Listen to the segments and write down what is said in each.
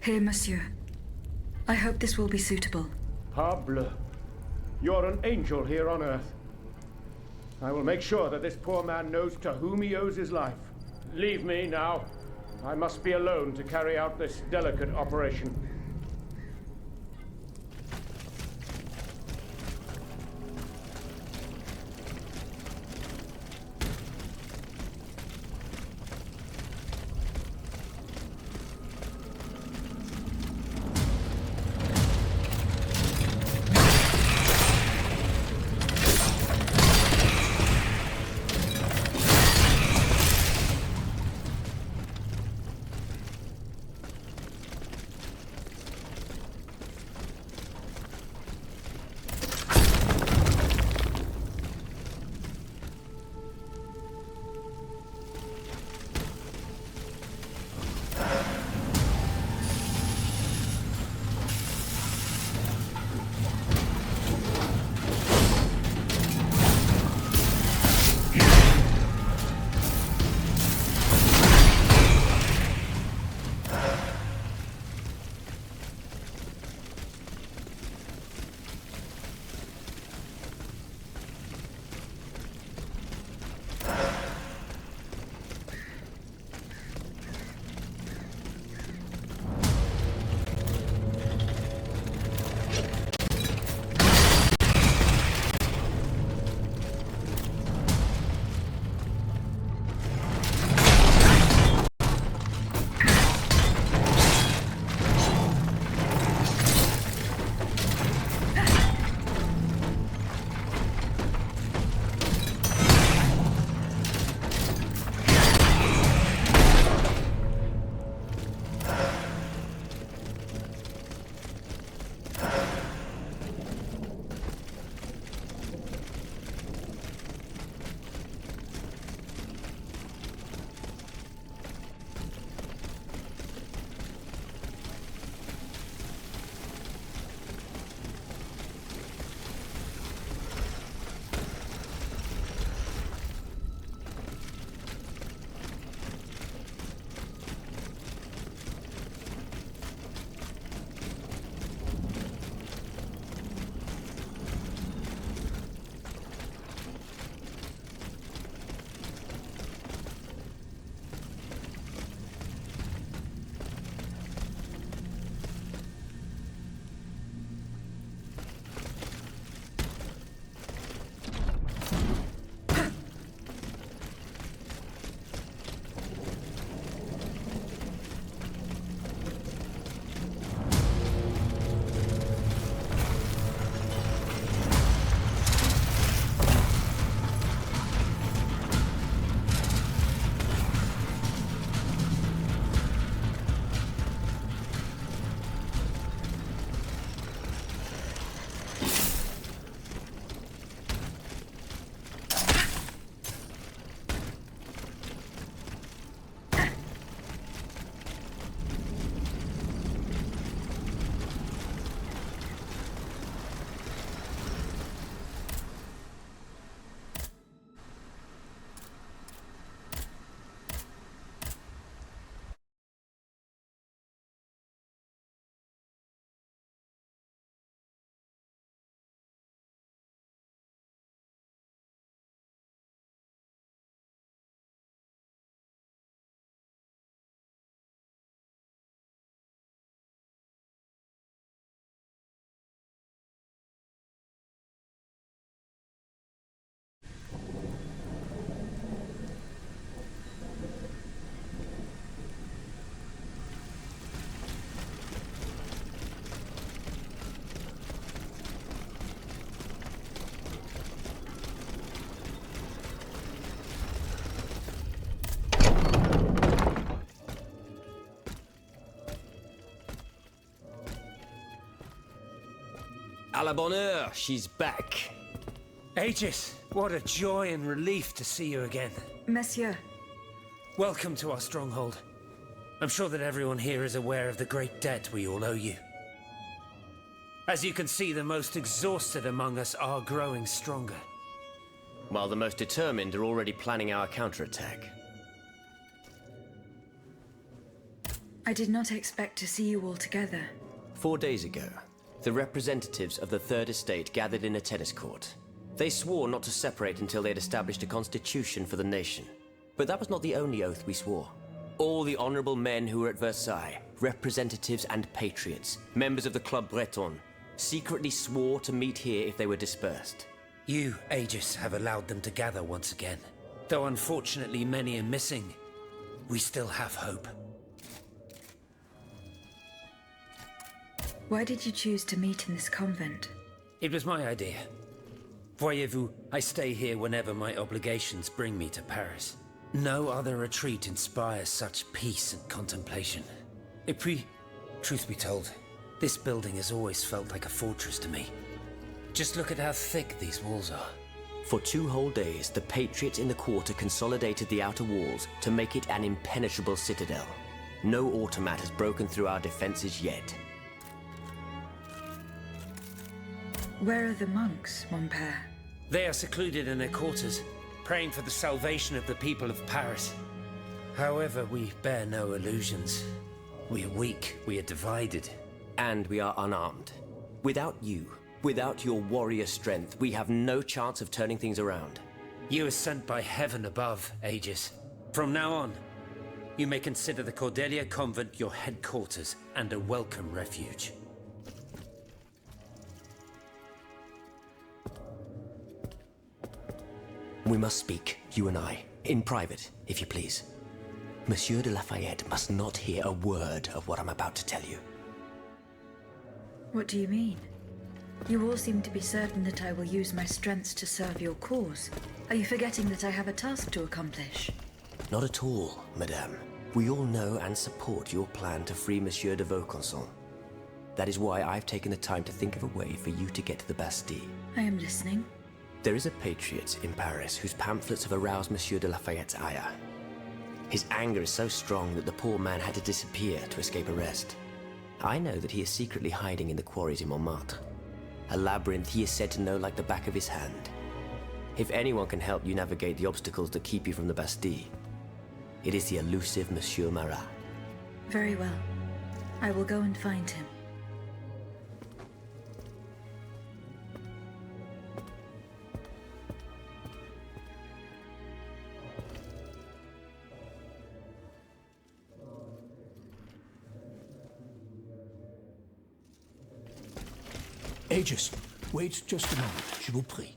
Here, monsieur. I hope this will be suitable. Parbleu. You're an angel here on Earth. I will make sure that this poor man knows to whom he owes his life. Leave me now. I must be alone to carry out this delicate operation. À la bonne heure, she's back. Aegis, what a joy and relief to see you again. Monsieur. Welcome to our stronghold. I'm sure that everyone here is aware of the great debt we all owe you. As you can see, the most exhausted among us are growing stronger. While the most determined are already planning our counterattack. I did not expect to see you all together. 4 days ago, the representatives of the Third Estate gathered in a tennis court. They swore not to separate until they had established a constitution for the nation. But that was not the only oath we swore. All the honorable men who were at Versailles, representatives and patriots, members of the Club Breton, secretly swore to meet here if they were dispersed. You, Aegis, have allowed them to gather once again. Though unfortunately many are missing, we still have hope. Why did you choose to meet in this convent? It was my idea. Voyez-vous, I stay here whenever my obligations bring me to Paris. No other retreat inspires such peace and contemplation. Et puis, truth be told, this building has always felt like a fortress to me. Just look at how thick these walls are. For 2 whole days, the patriots in the quarter consolidated the outer walls to make it an impenetrable citadel. No automat has broken through our defenses yet. Where are the monks, mon père? They are secluded in their quarters, praying for the salvation of the people of Paris. However, we bear no illusions. We are weak, we are divided. And we are unarmed. Without you, without your warrior strength, we have no chance of turning things around. You are sent by heaven above, Aegis. From now on, you may consider the Cordelia Convent your headquarters and a welcome refuge. We must speak, you and I, in private, if you please. Monsieur de Lafayette must not hear a word of what I'm about to tell you. What do you mean? You all seem to be certain that I will use my strengths to serve your cause. Are you forgetting that I have a task to accomplish? Not at all, madame. We all know and support your plan to free Monsieur de Vaucanson. That is why I've taken the time to think of a way for you to get to the Bastille. I am listening. There is a patriot in Paris whose pamphlets have aroused Monsieur de Lafayette's ire. His anger is so strong that the poor man had to disappear to escape arrest. I know that he is secretly hiding in the quarries in Montmartre. A labyrinth he is said to know like the back of his hand. If anyone can help you navigate the obstacles that keep you from the Bastille, it is the elusive Monsieur Marat. Very well. I will go and find him. Aegis, wait just a moment, je vous prie.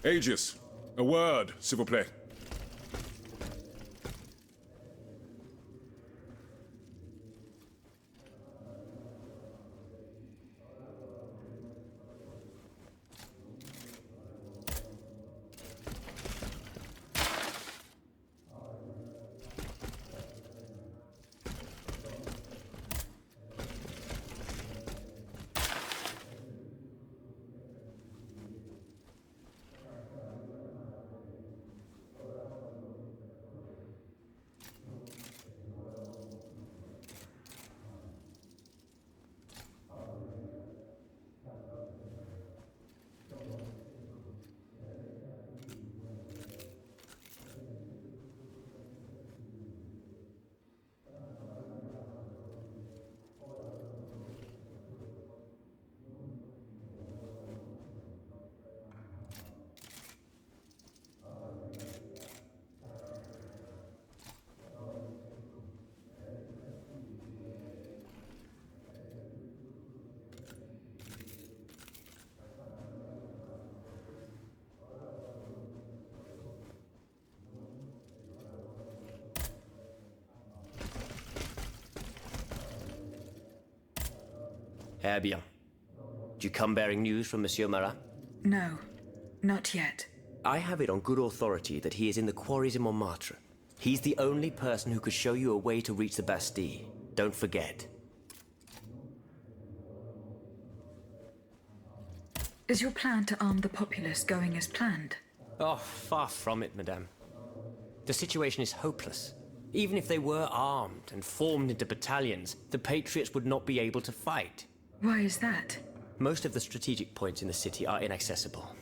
Aegis, a word, s'il vous plaît. Eh bien. Do you come bearing news from Monsieur Marat? No, not yet. I have it on good authority that he is in the quarries in Montmartre. He's the only person who could show you a way to reach the Bastille. Don't forget. Is your plan to arm the populace going as planned? Oh, far from it, madame. The situation is hopeless. Even if they were armed and formed into battalions, the Patriots would not be able to fight. Why is that? Most of the strategic points in the city are inaccessible.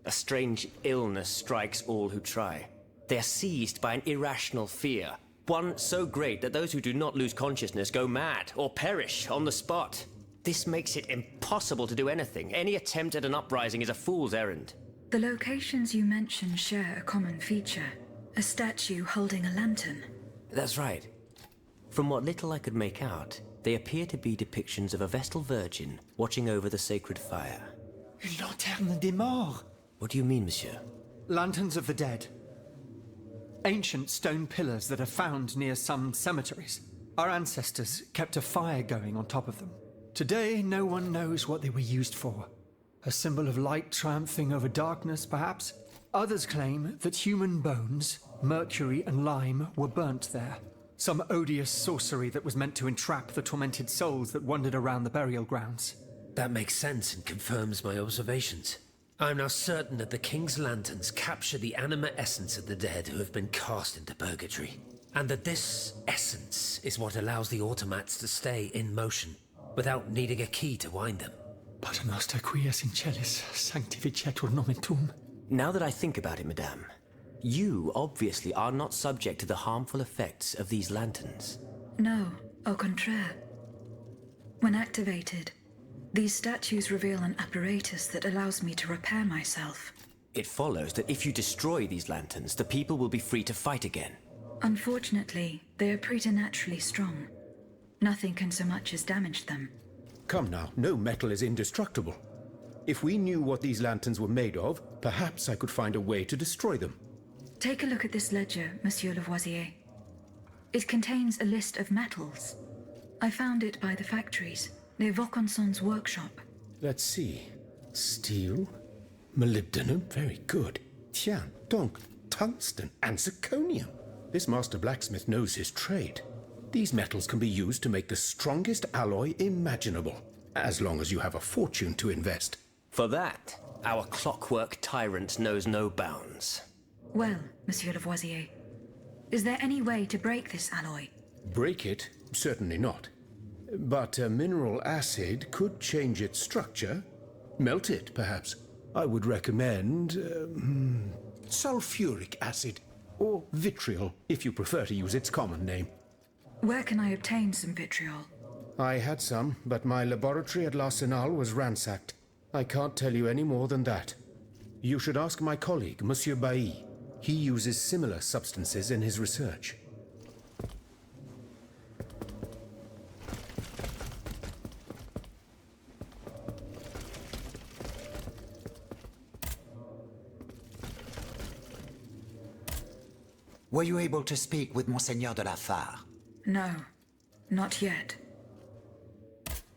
A strange illness strikes all who try. They are seized by an irrational fear, one so great that those who do not lose consciousness go mad or perish on the spot. This makes it impossible to do anything. Any attempt at an uprising is a fool's errand. The locations you mention share a common feature. A statue holding a lantern. That's right. From what little I could make out, they appear to be depictions of a Vestal Virgin watching over the sacred fire. Une lanterne des morts. What do you mean, monsieur? Lanterns of the dead. Ancient stone pillars that are found near some cemeteries. Our ancestors kept a fire going on top of them. Today, no one knows what they were used for. A symbol of light triumphing over darkness, perhaps? Others claim that human bones, mercury and lime, were burnt there. Some odious sorcery that was meant to entrap the tormented souls that wandered around the burial grounds. That makes sense and confirms my observations. I am now certain that the King's lanterns capture the anima essence of the dead who have been cast into purgatory, and that this essence is what allows the automats to stay in motion, without needing a key to wind them. Pater noster qui es in celis, sanctificetur nomen tuum. Now that I think about it, madame, you obviously are not subject to the harmful effects of these lanterns. No, au contraire. When activated, these statues reveal an apparatus that allows me to repair myself. It follows that if you destroy these lanterns, the people will be free to fight again. Unfortunately, they are preternaturally strong. Nothing can so much as damage them. Come now, no metal is indestructible. If we knew what these lanterns were made of, perhaps I could find a way to destroy them. Take a look at this ledger, Monsieur Lavoisier. It contains a list of metals. I found it by the factories, near Vaucanson's workshop. Let's see. Steel, molybdenum, very good. Tiens, donc, tungsten and zirconium. This master blacksmith knows his trade. These metals can be used to make the strongest alloy imaginable, as long as you have a fortune to invest. For that, our clockwork tyrant knows no bounds. Well, Monsieur Lavoisier, is there any way to break this alloy? Break it? Certainly not. But a mineral acid could change its structure. Melt it, perhaps. I would recommend sulfuric acid, or vitriol, if you prefer to use its common name. Where can I obtain some vitriol? I had some, but my laboratory at l'Arsenal was ransacked. I can't tell you any more than that. You should ask my colleague, Monsieur Bailly. He uses similar substances in his research. Were you able to speak with Monseigneur de la Fare? No, not yet.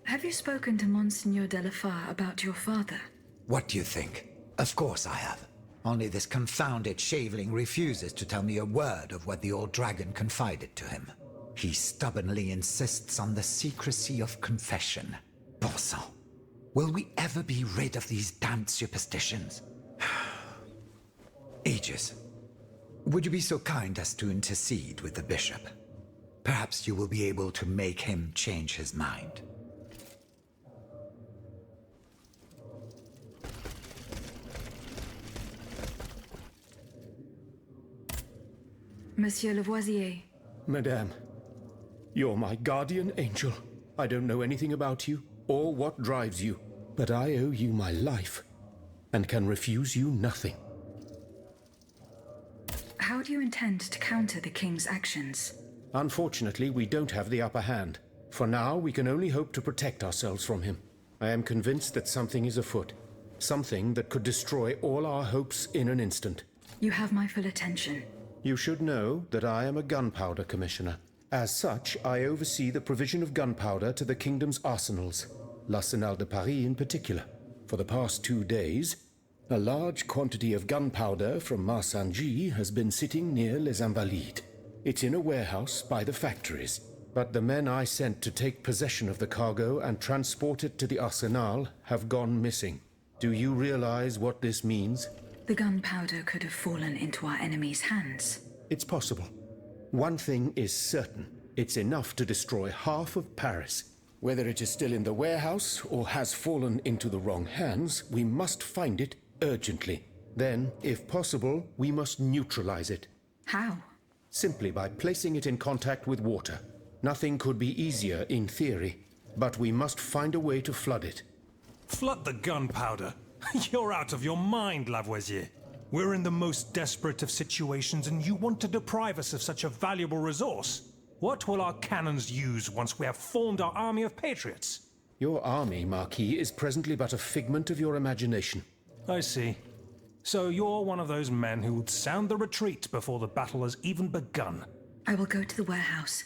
Have you spoken to Monseigneur de la Fare about your father? What do you think? Of course I have. Only this confounded shaveling refuses to tell me a word of what the old dragon confided to him. He stubbornly insists on the secrecy of confession. Bon sang. Will we ever be rid of these damned superstitions? Aegis, would you be so kind as to intercede with the bishop? Perhaps you will be able to make him change his mind. Monsieur Lavoisier. Madame, you're my guardian angel. I don't know anything about you, or what drives you, but I owe you my life, and can refuse you nothing. How do you intend to counter the King's actions? Unfortunately, we don't have the upper hand. For now, we can only hope to protect ourselves from him. I am convinced that something is afoot. Something that could destroy all our hopes in an instant. You have my full attention. You should know that I am a gunpowder commissioner. As such, I oversee the provision of gunpowder to the kingdom's arsenals, l'Arsenal de Paris in particular. For the past 2 days, a large quantity of gunpowder from Marsangy has been sitting near Les Invalides. It's in a warehouse by the factories, but the men I sent to take possession of the cargo and transport it to the Arsenal have gone missing. Do you realize what this means? The gunpowder could have fallen into our enemy's hands. It's possible. One thing is certain. It's enough to destroy half of Paris. Whether it is still in the warehouse or has fallen into the wrong hands, we must find it urgently. Then, if possible, we must neutralize it. How? Simply by placing it in contact with water. Nothing could be easier in theory, but we must find a way to flood it. Flood the gunpowder? You're out of your mind, Lavoisier. We're in the most desperate of situations, and you want to deprive us of such a valuable resource? What will our cannons use once we have formed our army of patriots? Your army, Marquis, is presently but a figment of your imagination. I see. So you're one of those men who would sound the retreat before the battle has even begun. I will go to the warehouse.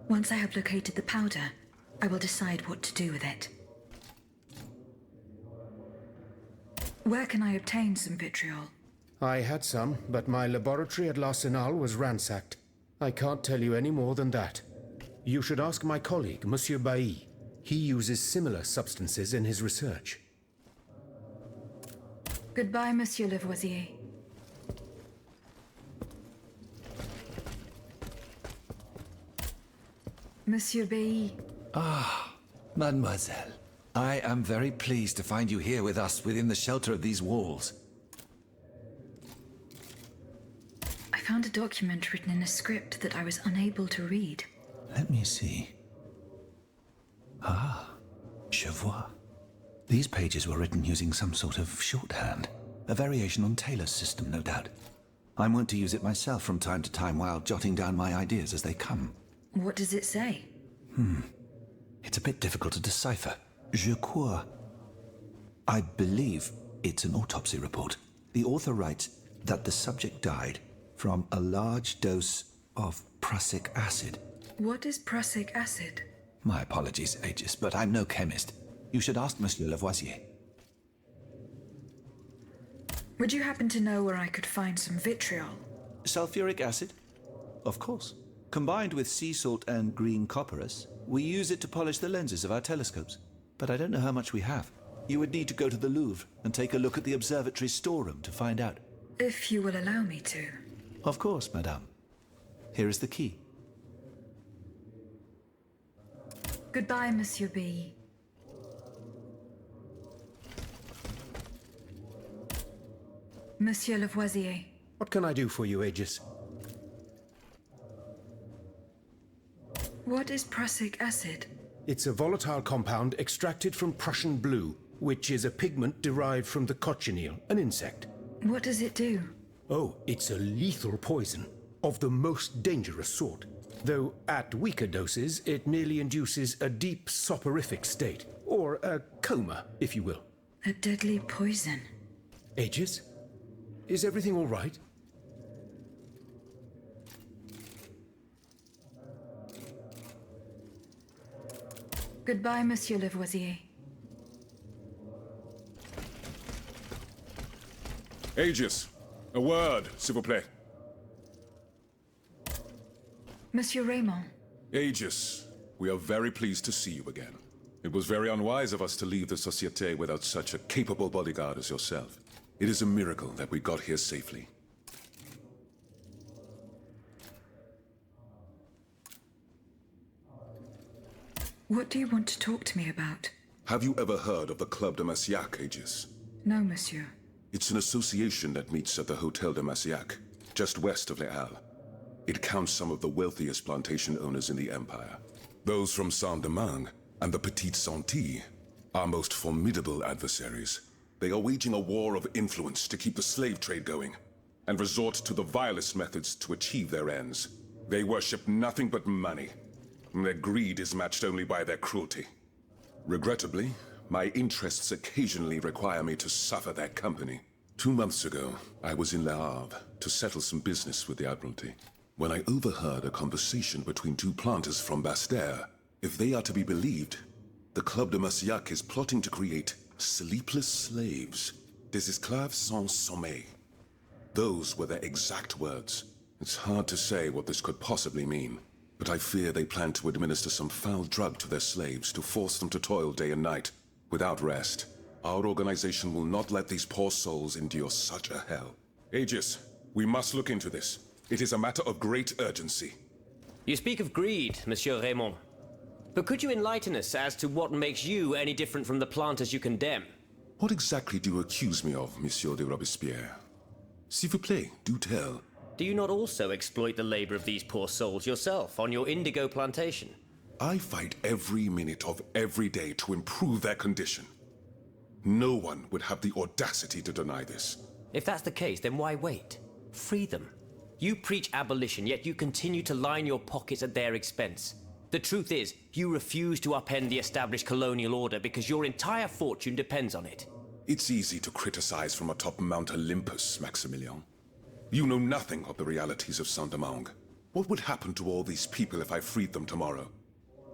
Once I have located the powder, I will decide what to do with it. Where can I obtain some vitriol? I had some, but my laboratory at L'Arsenal was ransacked. I can't tell you any more than that. You should ask my colleague, Monsieur Bailly. He uses similar substances in his research. Goodbye, Monsieur Lavoisier. Monsieur Bailly. Ah, mademoiselle. I am very pleased to find you here with us within the shelter of these walls. I found a document written in a script that I was unable to read. Let me see. Ah, je vois. These pages were written using some sort of shorthand. A variation on Taylor's system, no doubt. I'm wont to use it myself from time to time while jotting down my ideas as they come. What does it say? It's a bit difficult to decipher. Je crois. I believe it's an autopsy report. The author writes that the subject died from a large dose of prussic acid. What is prussic acid? My apologies, Aegis, but I'm no chemist. You should ask Monsieur Lavoisier. Would you happen to know where I could find some vitriol? Sulfuric acid? Of course. Combined with sea salt and green copperas, we use it to polish the lenses of our telescopes. But I don't know how much we have. You would need to go to the Louvre and take a look at the observatory storeroom to find out. If you will allow me to. Of course, madame. Here is the key. Goodbye, Monsieur B. Monsieur Lavoisier. What can I do for you, Aegis? What is prussic acid? It's a volatile compound extracted from Prussian blue, which is a pigment derived from the cochineal, an insect. What does it do? Oh, it's a lethal poison, of the most dangerous sort. Though at weaker doses, it merely induces a deep soporific state, or a coma, if you will. A deadly poison. Aegis? Is everything all right? Goodbye, Monsieur Lavoisier. Aegis, a word, s'il vous plaît. Monsieur Raymond. Aegis, we are very pleased to see you again. It was very unwise of us to leave the Société without such a capable bodyguard as yourself. It is a miracle that we got here safely. What do you want to talk to me about? Have you ever heard of the Club de Massiac, Aegis? No, monsieur. It's an association that meets at the Hotel de Massiac, just west of Les Halles. It counts some of the wealthiest plantation owners in the Empire. Those from Saint-Domingue and the Petite Santilles, our most formidable adversaries. They are waging a war of influence to keep the slave trade going, and resort to the vilest methods to achieve their ends. They worship nothing but money. Their greed is matched only by their cruelty. Regrettably, my interests occasionally require me to suffer their company. 2 months ago, I was in Le Havre to settle some business with the Admiralty, when I overheard a conversation between two planters from Bastère. If they are to be believed, the Club de Massiac is plotting to create sleepless slaves, des esclaves sans sommeil. Those were their exact words. It's hard to say what this could possibly mean, but I fear they plan to administer some foul drug to their slaves to force them to toil day and night, without rest. Our organization will not let these poor souls endure such a hell. Aegis, we must look into this. It is a matter of great urgency. You speak of greed, Monsieur Raymond. But could you enlighten us as to what makes you any different from the planters you condemn? What exactly do you accuse me of, Monsieur de Robespierre? S'il vous plaît, do tell. Do you not also exploit the labor of these poor souls yourself on your indigo plantation? I fight every minute of every day to improve their condition. No one would have the audacity to deny this. If that's the case, then why wait? Free them. You preach abolition, yet you continue to line your pockets at their expense. The truth is, you refuse to upend the established colonial order because your entire fortune depends on it. It's easy to criticize from atop Mount Olympus, Maximilian. You know nothing of the realities of Saint-Domingue. What would happen to all these people if I freed them tomorrow?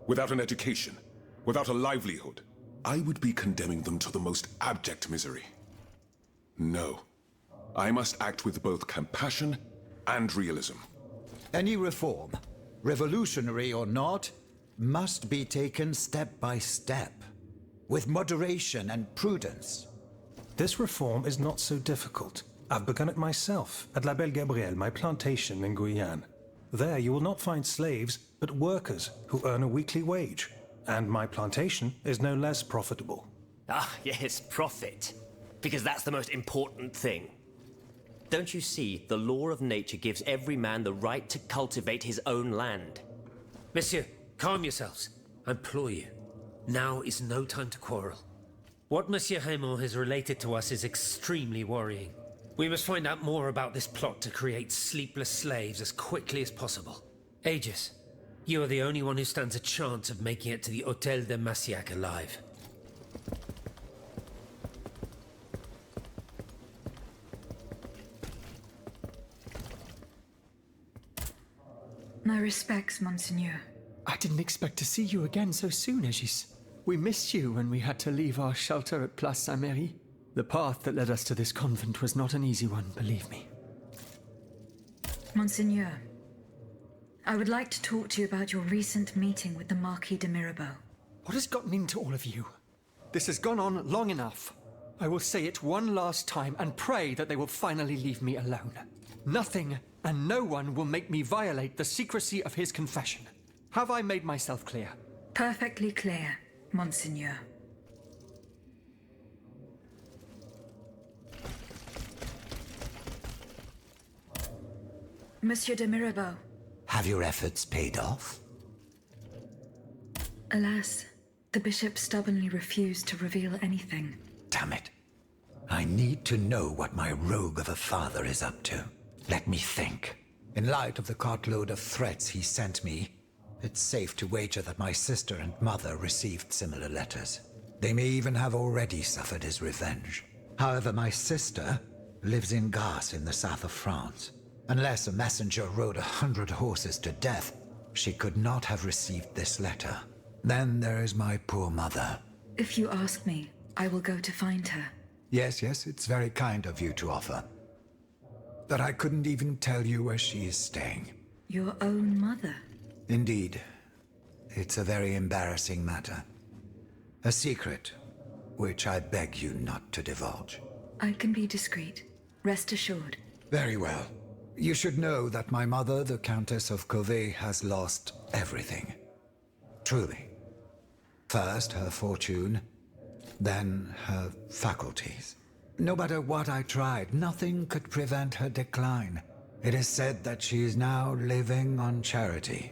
Without an education, without a livelihood, I would be condemning them to the most abject misery. No. I must act with both compassion and realism. Any reform, revolutionary or not, must be taken step by step, with moderation and prudence. This reform is not so difficult. I've begun it myself at La Belle Gabrielle, my plantation in Guyane. There you will not find slaves, but workers who earn a weekly wage. And my plantation is no less profitable. Ah, yes, profit. Because that's the most important thing. Don't you see, the law of nature gives every man the right to cultivate his own land. Monsieur, calm yourselves. I implore you. Now is no time to quarrel. What Monsieur Raymond has related to us is extremely worrying. We must find out more about this plot to create sleepless slaves as quickly as possible. Aegis, you are the only one who stands a chance of making it to the Hôtel de Massiac alive. My respects, Monseigneur. I didn't expect to see you again so soon, Aegis. We missed you when we had to leave our shelter at Place Saint-Merry. The path that led us to this convent was not an easy one, believe me. Monseigneur, I would like to talk to you about your recent meeting with the Marquis de Mirabeau. What has gotten into all of you? This has gone on long enough. I will say it one last time and pray that they will finally leave me alone. Nothing and no one will make me violate the secrecy of his confession. Have I made myself clear? Perfectly clear, Monseigneur. Monsieur de Mirabeau. Have your efforts paid off? Alas, the bishop stubbornly refused to reveal anything. Damn it. I need to know what my rogue of a father is up to. Let me think. In light of the cartload of threats he sent me, it's safe to wager that my sister and mother received similar letters. They may even have already suffered his revenge. However, my sister lives in Grasse in the south of France. Unless a messenger rode 100 horses to death, she could not have received this letter. Then there is my poor mother. If you ask me, I will go to find her. Yes, it's very kind of you to offer. But I couldn't even tell you where she is staying. Your own mother? Indeed. It's a very embarrassing matter. A secret, which I beg you not to divulge. I can be discreet. Rest assured. Very well. You should know that my mother, the Countess of Covey, has lost everything. Truly. First her fortune, then her faculties. No matter what I tried, nothing could prevent her decline. It is said that she is now living on charity,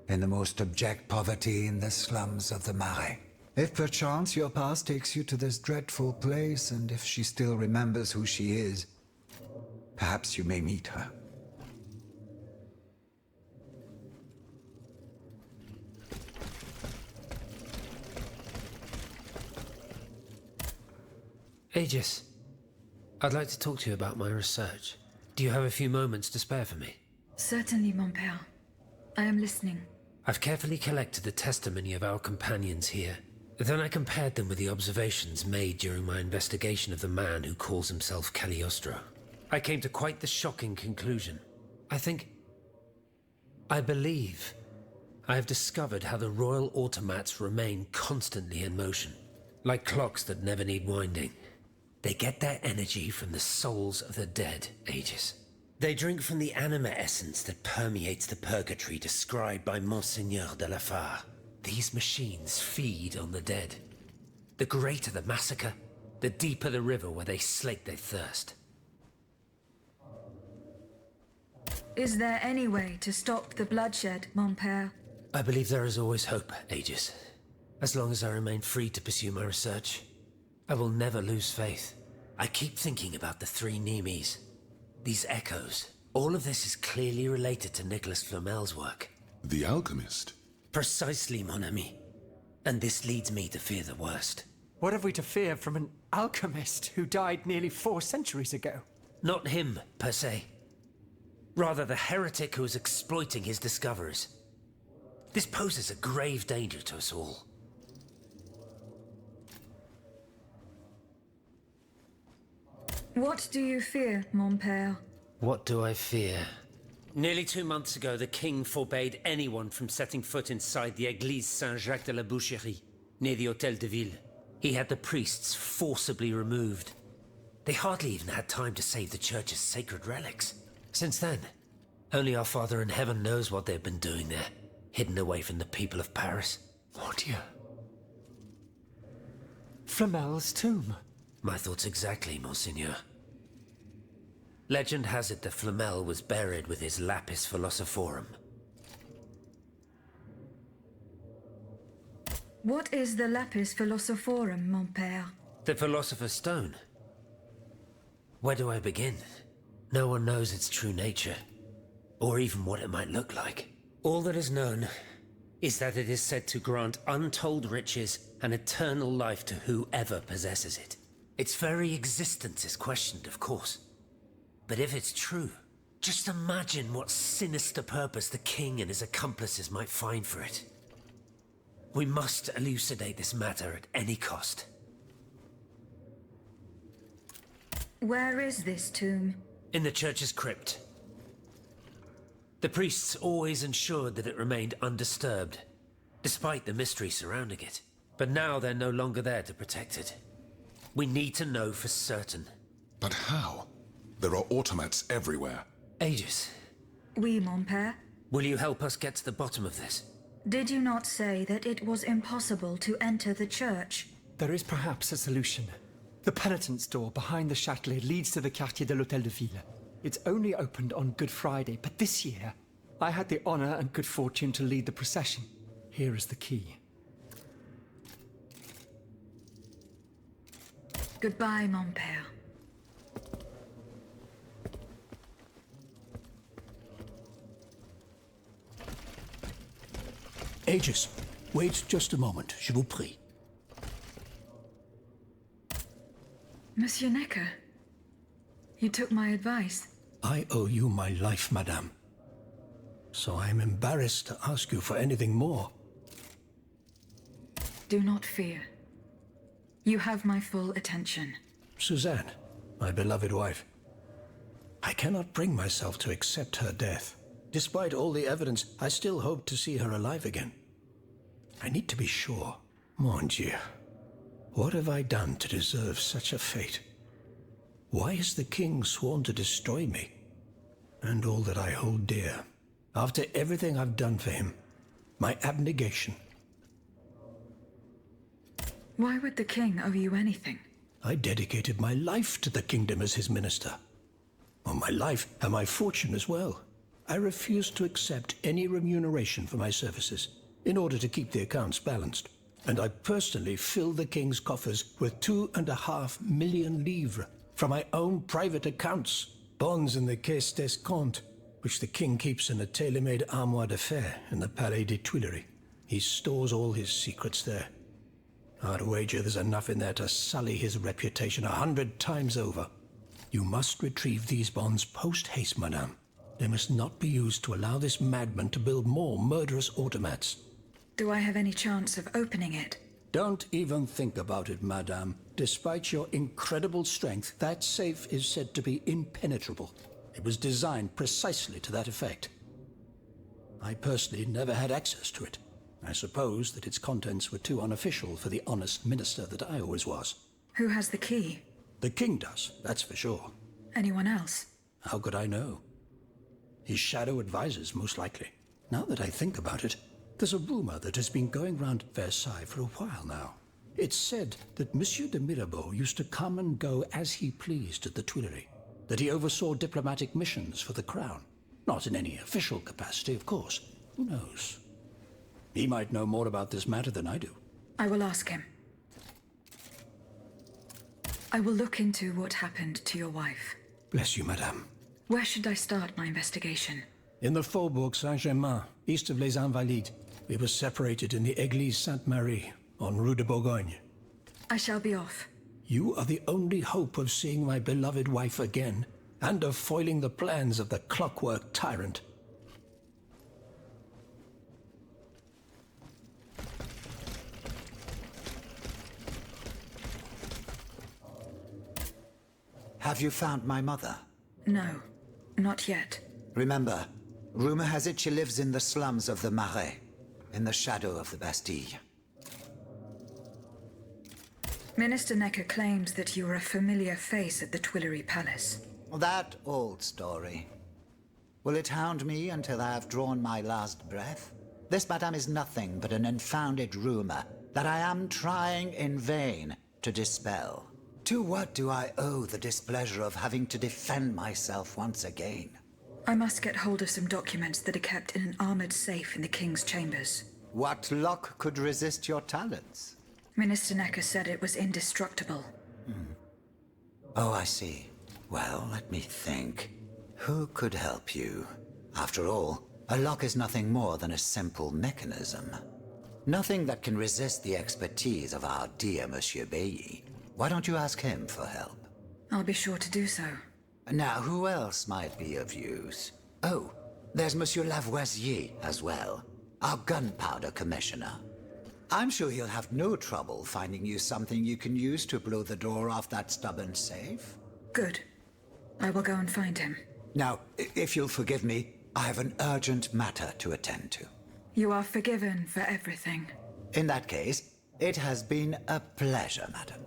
in the most abject poverty in the slums of the Marais. If perchance your past takes you to this dreadful place, and if she still remembers who she is, perhaps you may meet her. Aegis, I'd like to talk to you about my research. Do you have a few moments to spare for me? Certainly, mon père. I am listening. I've carefully collected the testimony of our companions here. Then I compared them with the observations made during my investigation of the man who calls himself Cagliostro. I came to quite the shocking conclusion. I believe I have discovered how the royal automats remain constantly in motion, like clocks that never need winding. They get their energy from the souls of the dead, Aegis. They drink from the anima essence that permeates the purgatory described by Monseigneur de la Fare. These machines feed on the dead. The greater the massacre, the deeper the river where they slake their thirst. Is there any way to stop the bloodshed, mon père? I believe there is always hope, Aegis. As long as I remain free to pursue my research, I will never lose faith. I keep thinking about the three Nemes. These echoes. All of this is clearly related to Nicolas Flamel's work. The alchemist? Precisely, mon ami. And this leads me to fear the worst. What have we to fear from an alchemist who died nearly 4 centuries ago? Not him, per se. Rather the heretic who is exploiting his discoveries. This poses a grave danger to us all. What do you fear, mon père? What do I fear? Nearly 2 months ago, the king forbade anyone from setting foot inside the Église Saint-Jacques de la Boucherie, near the Hôtel de Ville. He had the priests forcibly removed. They hardly even had time to save the church's sacred relics. Since then, only our Father in Heaven knows what they've been doing there, hidden away from the people of Paris. Mon Dieu. Flamel's tomb. My thoughts exactly, Monseigneur. Legend has it that Flamel was buried with his lapis philosophorum. What is the lapis philosophorum, mon père? The Philosopher's Stone. Where do I begin? No one knows its true nature, or even what it might look like. All that is known is that it is said to grant untold riches and eternal life to whoever possesses it. Its very existence is questioned, of course. But if it's true, just imagine what sinister purpose the king and his accomplices might find for it. We must elucidate this matter at any cost. Where is this tomb? In the church's crypt. The priests always ensured that it remained undisturbed, despite the mystery surrounding it. But now they're no longer there to protect it. We need to know for certain. But how? There are automats everywhere. Aegis, Oui, mon père. will you help us get to the bottom of this? Did you not say that it was impossible to enter the church? There is perhaps a solution. The penitent's door behind the Châtelet leads to the Quartier de l'Hôtel de Ville. It's only opened on Good Friday, but this year, I had the honor and good fortune to lead the procession. Here is the key. Goodbye, mon père. Aegis, wait just a moment, je vous prie. Monsieur Necker, you took my advice. I owe you my life, madame. So I am embarrassed to ask you for anything more. Do not fear. You have my full attention. Suzanne, my beloved wife. I cannot bring myself to accept her death. Despite all the evidence, I still hope to see her alive again. I need to be sure. Mon Dieu. What have I done to deserve such a fate? Why is the king sworn to destroy me? And all that I hold dear. After everything I've done for him. My abnegation. Why would the king owe you anything? I dedicated my life to the kingdom as his minister. Well, my life and my fortune as well. I refuse to accept any remuneration for my services in order to keep the accounts balanced. And I personally filled the king's coffers with 2.5 million livres from my own private accounts. Bonds in the Caisse d'Escompte, which the king keeps in a tailor-made armoire de fer in the Palais des Tuileries. He stores all his secrets there. I'd wager there's enough in there to sully his reputation 100 times over. You must retrieve these bonds post-haste, madame. They must not be used to allow this madman to build more murderous automats. Do I have any chance of opening it? Don't even think about it, madame. Despite your incredible strength, that safe is said to be impenetrable. It was designed precisely to that effect. I personally never had access to it. I suppose that its contents were too unofficial for the honest minister that I always was. Who has the key? The king does, that's for sure. Anyone else? How could I know? His shadow advisors, most likely. Now that I think about it, There's a rumor that has been going round Versailles for a while now. It's said that Monsieur de Mirabeau used to come and go as he pleased at the Tuileries, that he oversaw diplomatic missions for the crown. Not in any official capacity, of course. Who knows? He might know more about this matter than I do. I will ask him. I will look into what happened to your wife. Bless you, madame. Where should I start my investigation? In the Faubourg Saint-Germain, east of Les Invalides. We were separated in the Église Sainte-Marie, on Rue de Bourgogne. I shall be off. You are the only hope of seeing my beloved wife again, and of foiling the plans of the clockwork tyrant. Have you found my mother? No, not yet. Remember, rumor has it she lives in the slums of the Marais, in the shadow of the Bastille. Minister Necker claims that you are a familiar face at the Tuileries Palace. That old story. Will it hound me until I have drawn my last breath? This, madame, is nothing but an unfounded rumor that I am trying in vain to dispel. To what do I owe the displeasure of having to defend myself once again? I must get hold of some documents that are kept in an armored safe in the King's chambers. What lock could resist your talents? Minister Necker said it was indestructible. Oh, I see. Well, let me think. Who could help you? After all, a lock is nothing more than a simple mechanism. Nothing that can resist the expertise of our dear Monsieur Bailly. Why don't you ask him for help? I'll be sure to do so. Now, who else might be of use? Oh, there's Monsieur Lavoisier as well, our gunpowder commissioner. I'm sure he'll have no trouble finding you something you can use to blow the door off that stubborn safe. Good. I will go and find him. Now, if you'll forgive me, I have an urgent matter to attend to. You are forgiven for everything. In that case, it has been a pleasure, madam.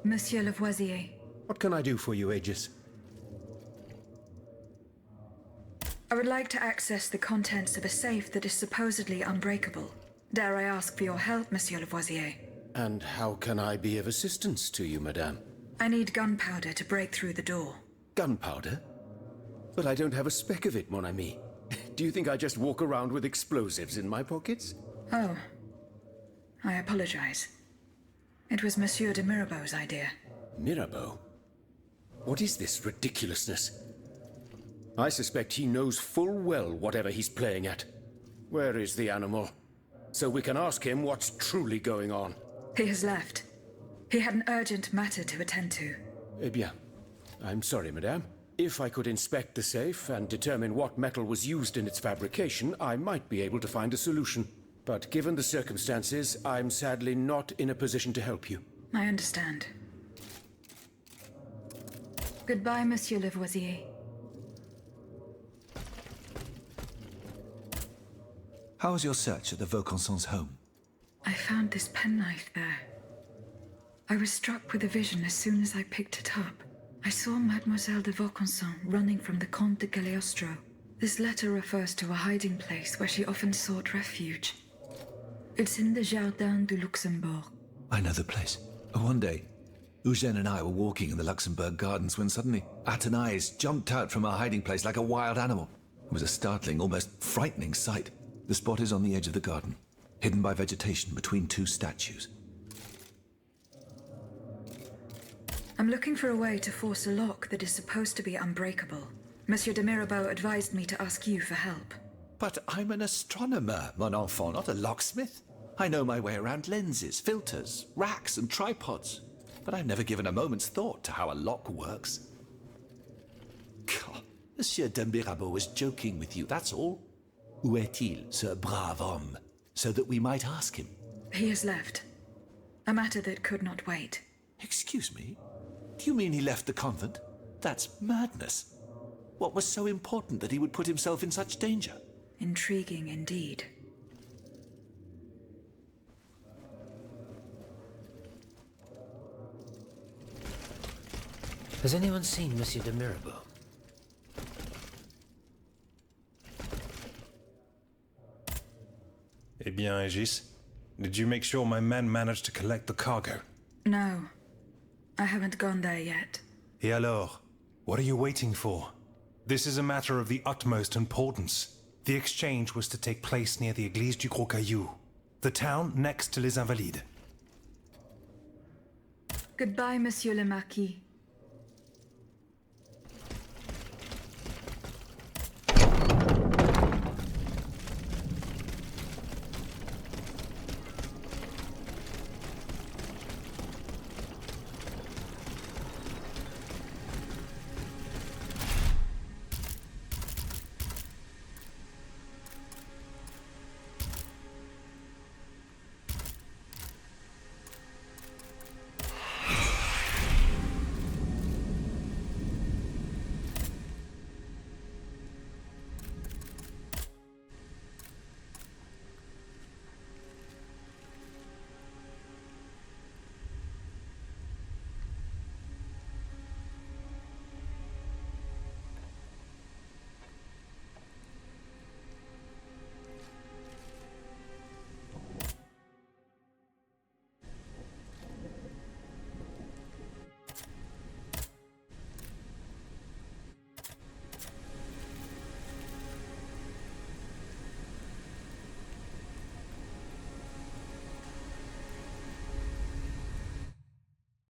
Monsieur Lavoisier. What can I do for you, Aegis? I would like to access the contents of a safe that is supposedly unbreakable. Dare I ask for your help, Monsieur Lavoisier? And how can I be of assistance to you, madame? I need gunpowder to break through the door. Gunpowder? But I don't have a speck of it, mon ami. Do you think I just walk around with explosives in my pockets? Oh. I apologize. It was Monsieur de Mirabeau's idea. Mirabeau? What is this ridiculousness? I suspect he knows full well whatever he's playing at. Where is the animal? So we can ask him what's truly going on. He has left. He had an urgent matter to attend to. Eh bien, I'm sorry, madame. If I could inspect the safe and determine what metal was used in its fabrication, I might be able to find a solution. But given the circumstances, I'm sadly not in a position to help you. I understand. Goodbye, Monsieur Lavoisier. How was your search at the Vaucansons' home? I found this penknife there. I was struck with a vision as soon as I picked it up. I saw Mademoiselle de Vaucanson running from the Comte de Cagliostro. This letter refers to a hiding place where she often sought refuge. It's in the Jardin du Luxembourg. I know the place. One day, Eugène and I were walking in the Luxembourg gardens when suddenly Athénaïs jumped out from our hiding place like a wild animal. It was a startling, almost frightening sight. The spot is on the edge of the garden, hidden by vegetation between two statues. I'm looking for a way to force a lock that is supposed to be unbreakable. Monsieur de Mirabeau advised me to ask you for help. But I'm an astronomer, mon enfant, not a locksmith. I know my way around lenses, filters, racks and tripods. But I've never given a moment's thought to how a lock works. God, Monsieur de Mirabeau was joking with you, that's all. Où est-il, ce brave homme? So that we might ask him. He has left. A matter that could not wait. Excuse me? Do you mean he left the convent? That's madness. What was so important that he would put himself in such danger? Intriguing indeed. Has anyone seen Monsieur de Mirabeau? Eh bien, Aegis, did you make sure my men managed to collect the cargo? No, I haven't gone there yet. Et alors? What are you waiting for? This is a matter of the utmost importance. The exchange was to take place near the Église du Gros Caillou, the town next to Les Invalides. Goodbye, Monsieur le Marquis.